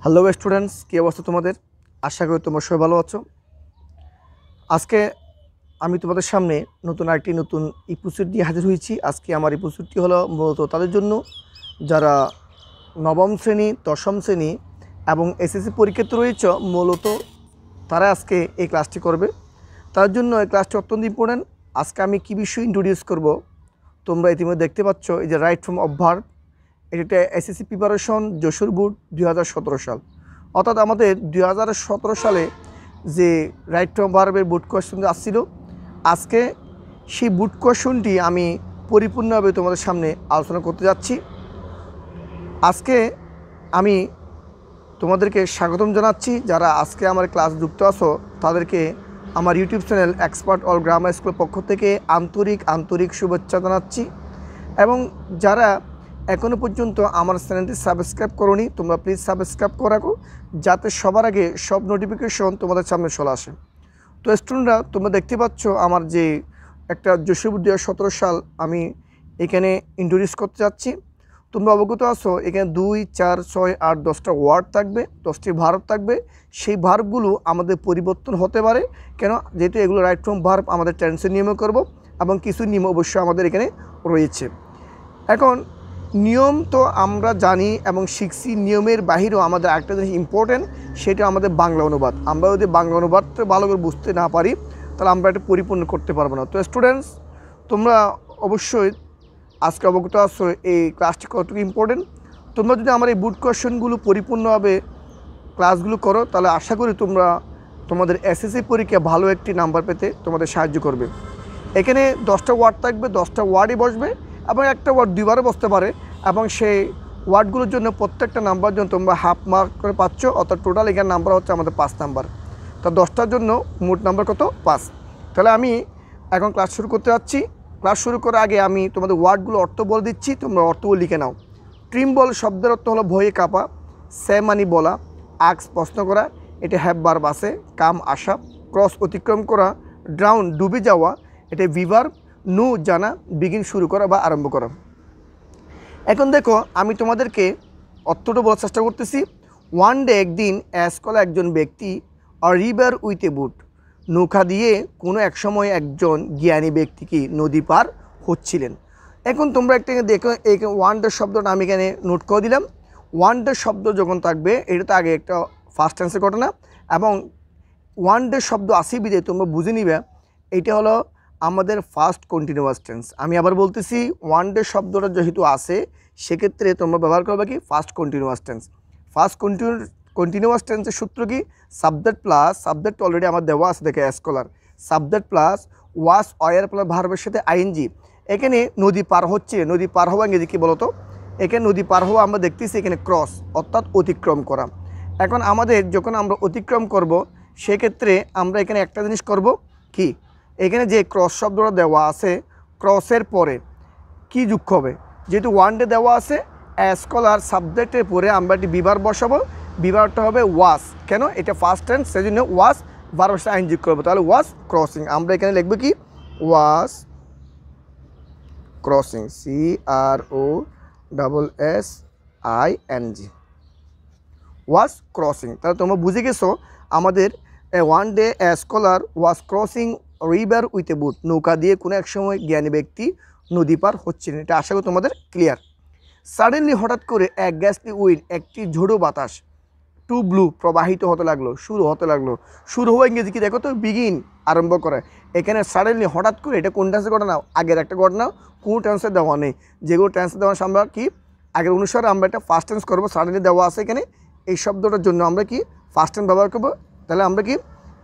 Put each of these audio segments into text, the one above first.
Hello students, কী অবস্থা তোমাদের? আশা করি তোমরা সবাই ভালো আছো। আজকে আমি তোমাদের সামনে নতুন এপিসোড দিয়ে হাজির হয়েছি। আজকে আমার এপিসোডটি হলো মূলত তাদের জন্য যারা নবম শ্রেণী, দশম শ্রেণী এবং এসএসসি পরীক্ষাতে রয়েছে, মূলত তারা আজকে এই ক্লাসটি করবে। তার জন্য এই ক্লাসটি অত্যন্ত ইম্পর্ট্যান্ট। আজকে আমি কী বিষয় ইন্ট্রোডিউস করব, তোমরা ইতিমধ্যে দেখতে পাচ্ছ। এই যে রাইট ফর্ম অফ ভার্ব, এটা এসএসসি প্রিপারেশন যশোর বোর্ড 2017 সাল, অর্থাৎ আমাদের 2017 সালে যে রাইট ফর্ম ভার্বের বোর্ড কোয়েশ্চন আসছিল, আজকে সেই বোর্ড কোয়েশ্চনটি আমি পরিপূর্ণভাবে তোমাদের সামনে আলোচনা করতে যাচ্ছি। আজকে আমি তোমাদেরকে স্বাগতম জানাচ্ছি। যারা আজকে আমার ক্লাস যুক্ত আছো তাদেরকে আমার YouTube channel expert all grammar স্কুলের পক্ষ থেকে আন্তরিক শুভেচ্ছা জানাচ্ছি। এবং যারা এখনও পর্যন্ত আমার চ্যানেলটি সাবস্ক্রাইব করোনি, তোমরা প্লিজ সাবস্ক্রাইব করে রাখো, যাতে সবার আগে সব নোটিফিকেশন তোমাদের সামনে চলে আসে। তো স্টুডেন্টরা, তোমরা দেখতে পাচ্ছ আমার যে একটা যশোর 2017 সাল আমি এখানে ইন্ট্রোডিউস করতে যাচ্ছি। তোমরা অবগত আছো, এখানে 2, 4, 6, 8, 10টা ওয়ার্ড থাকবে, 10টি ভার্ব থাকবে। সেই ভার্বগুলো আমাদের পরিবর্তন হতে পারে, কেন? যেহেতু এগুলো রাইট ফর্ম ভার্ব, আমাদের টেন্সের নিয়মে করব এবং কিছু নিয়ম অবশ্যই আমাদের এখানে রয়েছে। এখন নিয়ম তো আমরা জানি এবং শিখছি, নিয়মের বাহিরেও আমাদের একটা জিনিস ইম্পর্টেন্ট, সেটা আমাদের বাংলা অনুবাদ। আমরা যদি বাংলা অনুবাদটা ভালো করে বুঝতে না পারি, তাহলে আমরা এটা পরিপূর্ণ করতে পারবো না। তো স্টুডেন্টস, তোমরা অবশ্যই আজকে অবগত আছো এই ক্লাসটি কতটুকু ইম্পর্টেন্ট। তোমরা যদি আমার এই বোর্ড কোয়েশ্চনগুলো পরিপূর্ণভাবে ক্লাসগুলো করো, তাহলে আশা করি তোমরা তোমাদের এসএসসি পরীক্ষা ভালো একটি নাম্বার পেতে তোমাদের সাহায্য করবে। এখানে 10টা ওয়ার্ড থাকবে, 10টা ওয়ার্ডই বসবে এবং একটা ওয়ার্ড দুইবারও বসতে পারে, এবং সেই ওয়ার্ডগুলোর জন্য প্রত্যেকটা নাম্বার জন্য তোমরা হাফ মার্ক করে পাচ্ছ, অর্থাৎ টোটাল এখানে নাম্বার হচ্ছে আমাদের 5 নাম্বার। তা 10টার জন্য মোট নাম্বার কত? 5। তাহলে আমি এখন ক্লাস শুরু করতে যাচ্ছি। ক্লাস শুরু করার আগে আমি তোমাদের ওয়ার্ডগুলো অর্থ বলে দিচ্ছি, তোমরা অর্থগুলো লিখে নাও। ট্রিম্বল শব্দের অর্থ হলো ভয়ে কাঁপা, সে মানি বলা, আক্স প্রশ্ন করা, এটা হ্যাভ ভার্ব আছে, কাম আসা, ক্রস অতিক্রম করা, ড্রাউন ডুবে যাওয়া, এটা ভিভার্ব, নু জানা, বিগিন শুরু করা বা আরম্ভ করা। এখন দেখো, আমি তোমাদেরকে অর্থটা বলার চেষ্টা করতেছি। ওয়ান ডে, একদিন, অ্যাসকলা একজন ব্যক্তি, আর রিভার উইথ এ বুট, নৌকা দিয়ে কোনো এক সময় একজন জ্ঞানী ব্যক্তি কি নদী পার হচ্ছিলেন। এখন তোমরা একটা দেখো, এই ওয়ান ডে শব্দটা আমি এখানে নোট করে দিলাম। ওয়ান ডে শব্দ যখন থাকবে, এটা তো আগে একটা ফার্স্ট টেন্সের ঘটনা, এবং ওয়ান ডে শব্দ আসি বিদে তোমরা বুঝে নিবে এটা হলো আমাদের ফার্স্ট কন্টিনিউয়াস টেন্স। আমি আবার বলতেছি, ওয়ান ডে শব্দটা যেহেতু আসে, সেক্ষেত্রে তোমরা ব্যবহার করবে কি? First continuous tense. First continuous টেন্সের সূত্র কি? সাবজেক্ট প্লাস, সাবজেক্ট অলরেডি আমার দেওয়া আছে, দেখে scholar, subject plus was were plus ভার্বের সাথে আইএনজি। এখানে নদী পার হচ্ছে, নদী পার হওয়া ইংরেজি কী বলতো? এখানে নদী পার হওয়া আমরা দেখতেছি এখানে ক্রস, অর্থাৎ অতিক্রম করা। এখন আমাদের যখন আমরা অতিক্রম করব, সেক্ষেত্রে আমরা এখানে একটা জিনিস করব কি? এখানে যে ক্রস শব্দটা দেওয়া আছে, ক্রসের পরে কি যুক্ত হবে? যেহেতু ওয়ান ডে দেওয়া আছে, স্কলার সাবজেক্টের পরে আমরা একটি বিভার বসাবো। বিভারটা হবে ওয়াস। কেন? এটা ফার্স্ট টেন্স, সেজন্য ওয়াস ভার্বের সাথে আইন যুক্ত করবো। তাহলে ওয়াস ক্রসিং, আমরা এখানে লিখবো কি? Was crossing, CROSSING, was crossing. তাহলে তোমরা বুঝে গেছো, আমাদের one day scholar was crossing river with a boat, নৌকা দিয়ে কোনো এক সময় জ্ঞানী ব্যক্তি নদী পার হচ্ছিলেন। এটা আশা করি তোমাদের ক্লিয়ার। সাডেনলি, হঠাৎ করে, এক গ্যাসলি উইন্ড, একটি ঝোড়ো বাতাস, টু ব্লু, প্রবাহিত হতে লাগলো, শুরু হতে লাগলো। শুরু হওয়া ইংরেজি কি দেখো তো? বিগিন, আরম্ভ করে। এখানে সাডেনলি, হঠাৎ করে, এটা কোন টেন্সের ঘটনা? আগের একটা ঘটনা, কোনো টেন্সে দেওয়া নেই। যেগুলো টেন্সে দেওয়া আমরা কি আগের অনুসারে আমরা একটা ফার্স্ট টেন্স করবো। সাডেনলি দেওয়া আছে এখানে, এই শব্দটার জন্য আমরা কি ফার্স্ট টেন্স ব্যবহার করবো। তাহলে আমরা কি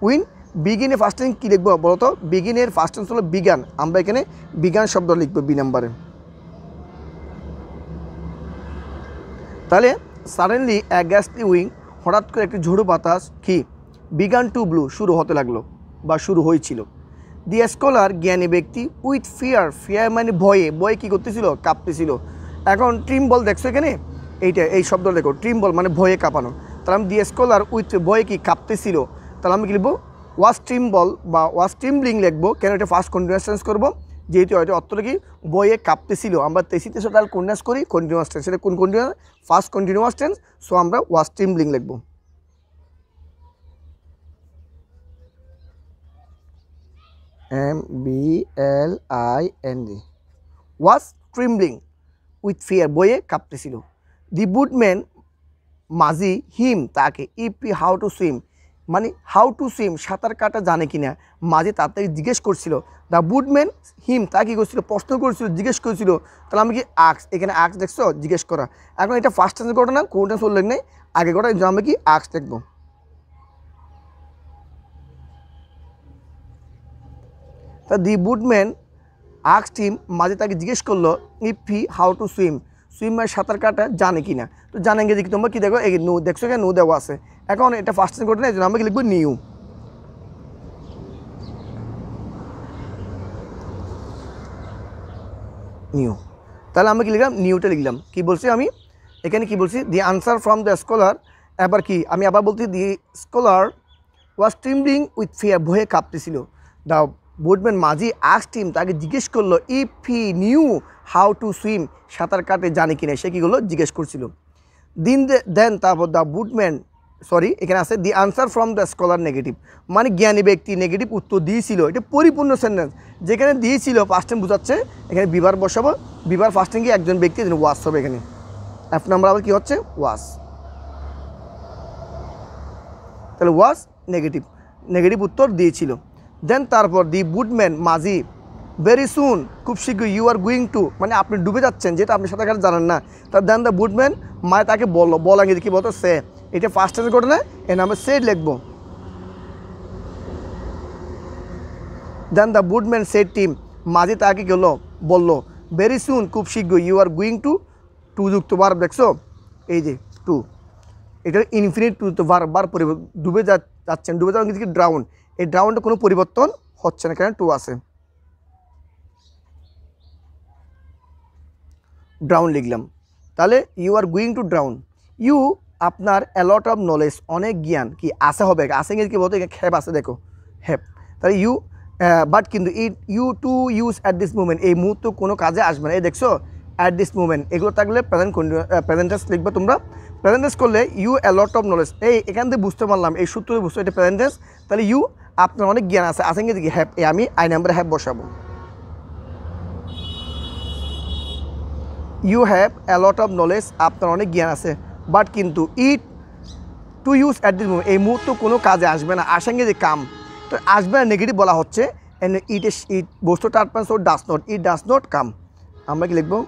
উইন, বিগিনে ফার্স্ট টেন্স কী লিখবো বলো তো? বিগিনের ফার্স্ট টেন্স হলো বিগান, আমরা এখানে বিগান শব্দ লিখবো বি নাম্বারে। তাহলে সাডেনলি এ গ্যাসলি উইং, হঠাৎ করে একটি ঝোড়ো বাতাস কি? বিগান টু ব্লু, শুরু হতে লাগলো বা শুরু হয়েছিল। দি স্কলার, জ্ঞানী ব্যক্তি, উইথ ফিয়ার, ফিয়ার মানে ভয়ে, ভয়ে কী করতেছিল? কাঁপতেছিল। এখন ট্রিম্বল দেখছো এখানে, এই শব্দ দেখো, ট্রিম্বল মানে ভয়ে কাঁপানো। তাহলে আমি দি স্কলার উইথ ভয়ে কি কাঁপতেছিল, তাহলে আমি কি লিখবো? ওয়াজ ট্রিম্বল বা ওয়াজ ট্রিম্বলিং লিখবো। কেন? এটা ফার্স্ট কন্টিনিউয়াস টেন্স করবো। যেহেতু এটা অর্থটা কি বইয়ে কাঁপতেছিল, আমরা তেসিতে তাহলে কন্ডিনিউয়াস করি কন্টিনিউয়াস টেন্স, সেটা কোন continuous? First continuous tense. So আমরা ওয়াজ ট্রিম্বলিং লিখব। MBLING ওয়াজ ট্রিম্বলিং উইথ ফিয়ার, বইয়ে কাঁপতেছিল। দি বুটম্যান মাঝি হিম তাকে ইপি হাউ টু সুইম, মানে হাউ টু সুইম সাঁতার কাটা জানে কিনা মাঝি তাড়াতাড়ি জিজ্ঞেস করছিল। দ্য বুটম্যান হিম তা কী করছিল? প্রশ্ন করছিল, জিজ্ঞেস করছিল। তাহলে আমি কি আক্স, এখানে আক্স দেখছো, জিজ্ঞেস করা। এখন এটা ফার্স্ট টেন্সের ঘটনা, কোন টেন্স উল্লেখ নেই, আগে ঘটনা, আমি কি আক্স দেখবো। তা দি বুটম্যান আক্সড হিম, মাঝে তাকে জিজ্ঞেস করলো if he how to swim, swim মানে সাঁতার কাটা জানে কিনা। তো জানে গিয়ে দেখি তোমরা কী দেখো, এই নো দেখছো কেন, নো দেওয়া আছে। এখন এটা ফার্স্ট টেন্স ঘটনা, এই জন্য আমরা কি লিখবো? নিউ। নিউ, তাহলে আমরা কি লিখলাম? নিউটা লিখলাম। কি বলছি আমি এখানে, কি বলছি? The answer from the scholar, এবার কি আমি আবার বলছি, দি স্কলার ওয়াজ ট্রিম্বলিং উইথ ফিয়ার, ভয়ে কাঁপতেছিল। দ্য বুটম্যান মাঝি আস্কড হিম, তাকে জিজ্ঞেস করলো if he knew how to swim, সাঁতার কাটে জানে কিনা, সে কী করলো? জিজ্ঞেস করছিল। দেন তারপর দ্য বুটম্যান, সরি এখানে আছে the answer from the scholar negative, মানে জ্ঞানী ব্যক্তি নেগেটিভ উত্তর দিয়েছিল। এটা পরিপূর্ণ সেন্টেন্স, যেখানে দিয়েছিল ফার্স্ট টাইম বোঝাচ্ছে, এখানে বিভার বসাবো, বিভার ফার্স্ট টাইম গিয়ে একজন ব্যক্তি ওয়াস হবে, এখানে এফ নাম্বার আবার কী হচ্ছে? ওয়াস। তাহলে ওয়াস নেগেটিভ, নেগেটিভ উত্তর দিয়েছিল। দেন তারপর দি বুটম্যান মাঝি ভেরি সুন, খুব শীঘ্রই, ইউ আর গোয়িং টু, মানে আপনি ডুবে যাচ্ছেন, যেটা আপনি সাঁতার কাটতে জানেন না। তার দেন দ্য বুটম্যান, মানে তাকে বললো, বলা গিয়ে কী বলতো? সে, এটা ফার্স্ট টেন্স ঘটনা, এর নামে সেড লিখবো। Then the boatman said team, মাঝি তাকে গেলো বললো ভেরি সুন, খুব শীঘ্রই, you are going to, to যুক্ত ভার্ব দেখছো, এই যে টু, এটা ইনফিনিট টু যুক্ত ভার্ব, বার পরিবর্তন, ডুবে যাচ্ছেন, ডুবে যাওয়া কি ড্রাউন, এই ড্রাউনটা কোনো পরিবর্তন হচ্ছে না, কারণ টু আছে। ড্রাউন লিখলাম। তাহলে you are going to drown, you আপনার অ্যালট অফ নলেজ, অনেক জ্ঞান কি আছে হবে, আছে কি বলতো, হ্যাভ আছে, দেখো হ্যাভ। তাহলে ইউ বাট কিন্তু you to use at this moment, এই মুহূর্তে কোনো কাজে আসবে না, এই দেখছো অ্যাট দিস মুমেন্ট, এগুলো থাকলে প্রেজেন্ট টেন্স লিখবে তোমরা। প্রেজেন্ট টেন্স করলে ইউ অ্যালট অফ নলেজ, এই এখান থেকে বুঝতে পারলাম, এই সূত্র বুঝতে, এটা প্রেজেন্ট টেন্স। তাহলে ইউ আপনার অনেক জ্ঞান আছে, আসেন কি হ্যাভ, আমি আই নাম্বার হ্যাভ বসাবো। You have a lot of knowledge, আপনার অনেক জ্ঞান আছে, বাট কিন্তু it to use at this moment, এই মুহূর্তে কোনো কাজে আসবে না, আসেঙ্গে যে কাম, তো আসবে না নেগেটিভ বলা হচ্ছে। ইট বস্তু third person, does not, it does not come, আমরা কি লিখবো?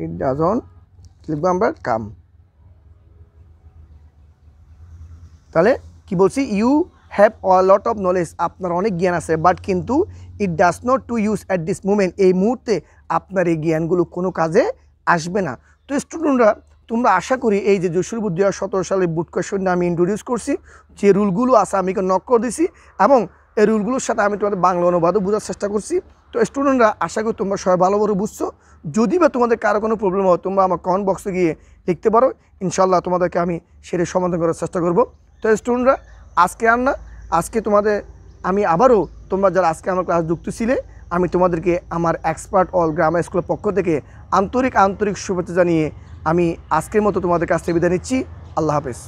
ইট ডাজন্ট, লিখবো আমরা কাম। তাহলে কি বলছি? You have a lot of knowledge, আপনার অনেক জ্ঞান আছে, বাট কিন্তু it does not to use at this moment, এই মুহূর্তে আপনার এই জ্ঞানগুলো কোনো কাজে আসবে না। তো স্টুডেন্টরা, তোমরা আশা করি এই যে যশোর 2017 সালের বুট কোয়েশ্চনটা আমি ইন্ট্রোডিউস করছি, যে রুলগুলো আছে আমি নক করে দিছি, এবং এই রুলগুলোর সাথে আমি তোমাদের বাংলা অনুবাদও বোঝার চেষ্টা করছি। তো স্টুডেন্টরা, আশা করি তোমরা সবাই ভালোভাবে বুঝছো। যদি বা তোমাদের কারো কোনো প্রবলেম হয়, তোমরা আমার কমেন্ট বক্সে গিয়ে লিখতে পারো, ইনশাল্লাহ তোমাদেরকে আমি সেটা সমাধান করার চেষ্টা করব। তো স্টুডেন্টরা, আজকে আর না, আজকে তোমাদের আমি আবারও, তোমরা যারা আজকে আমার ক্লাস যুক্ত ছিলে, আমি তোমাদেরকে আমার এক্সপার্ট অল গ্রামার স্কুলের পক্ষ থেকে আন্তরিক শুভেচ্ছা জানিয়ে আমি আজকের মতো তোমাদের কাছ থেকে বিদায় নিচ্ছি। আল্লাহ হাফেজ।